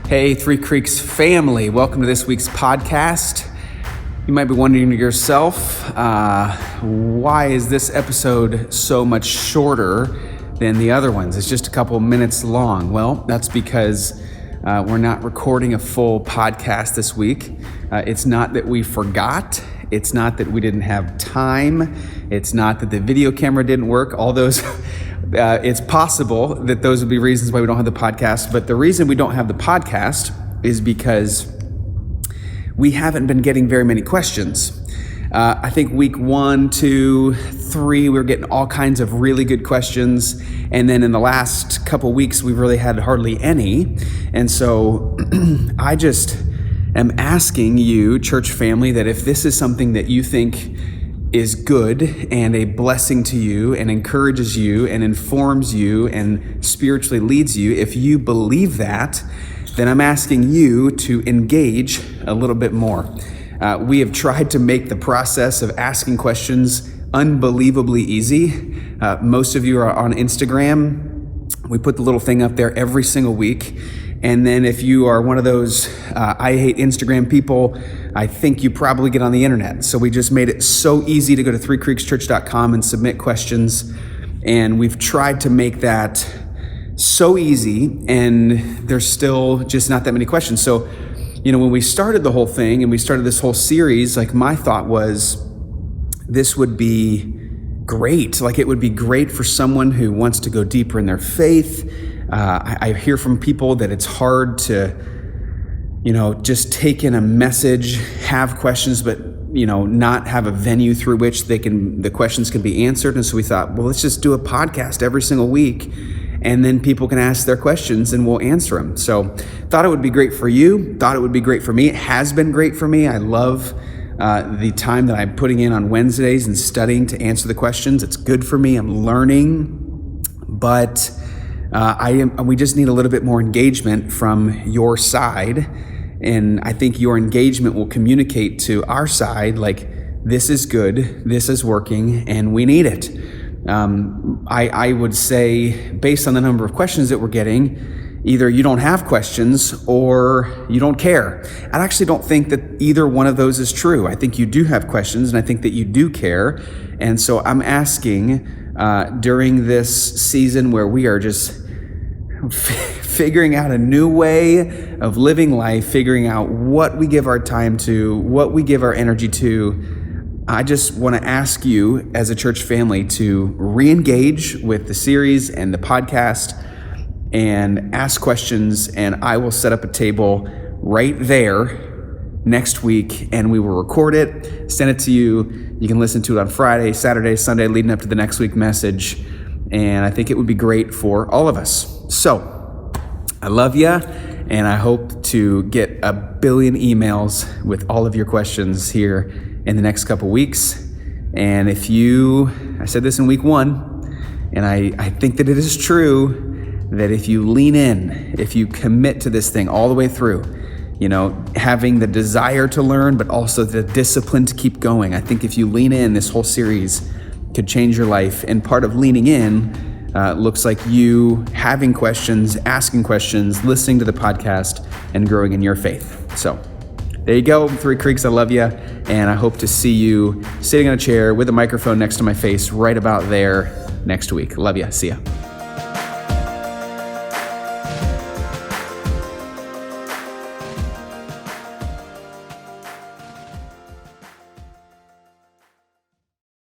Hey, Three Creeks family, welcome to this week's podcast. You might be wondering to yourself, why is this episode so much shorter than the other ones? It's just a couple minutes long. Well, that's because we're not recording a full podcast this week. It's not that we forgot. It's not that we didn't have time. It's not that the video camera didn't work. All those, it's possible that those would be reasons why we don't have the podcast. But the reason we don't have the podcast is because we haven't been getting very many questions. I think week 1, 2, 3, we were getting all kinds of really good questions. And then in the last couple weeks, we've really had hardly any. And so I just am asking you, church family, that if this is something that you think is good and a blessing to you and encourages you and informs you and spiritually leads you, if you believe that, then I'm asking you to engage a little bit more. We have tried to make the process of asking questions unbelievably easy. Most of you are on Instagram. We put the little thing up there every single week. And then if you are one of those I hate Instagram people, I think you probably get on the internet. So we just made it so easy to go to threecreekschurch.com and submit questions. And we've tried to make that so easy, and there's still just not that many questions. So, when we started the whole thing and we started this whole series, my thought was this would be great. It would be great for someone who wants to go deeper in their faith. I hear from people that it's hard to, just take in a message, have questions, but, not have a venue through which the questions can be answered. And so we thought, well, let's just do a podcast every single week, and then people can ask their questions and we'll answer them. So thought it would be great for you, thought it would be great for me. It has been great for me. I love the time that I'm putting in on Wednesdays and studying to answer the questions. It's good for me. I'm learning, but we just need a little bit more engagement from your side. And I think your engagement will communicate to our side, this is good, this is working, and we need it. I would say, based on the number of questions that we're getting, either you don't have questions or you don't care. I actually don't think that either one of those is true. I think you do have questions, and I think that you do care. And so I'm asking, during this season where we are just figuring out a new way of living life, figuring out what we give our time to, what we give our energy to, I just want to ask you as a church family to re-engage with the series and the podcast and ask questions, and I will set up a table right there next week, and we will record it, send it to you. You can listen to it on Friday, Saturday, Sunday, leading up to the next week message, and I think it would be great for all of us. So, I love you, and I hope to get 1 billion emails with all of your questions here in the next couple weeks. And I said this in week 1, and I think that it is true, that if you lean in, if you commit to this thing all the way through, having the desire to learn, but also the discipline to keep going, I think if you lean in, this whole series could change your life. And part of leaning in looks like you having questions, asking questions, listening to the podcast, and growing in your faith. So there you go, Three Creeks, I love you, and I hope to see you sitting on a chair with a microphone next to my face right about there next week. Love you. See ya.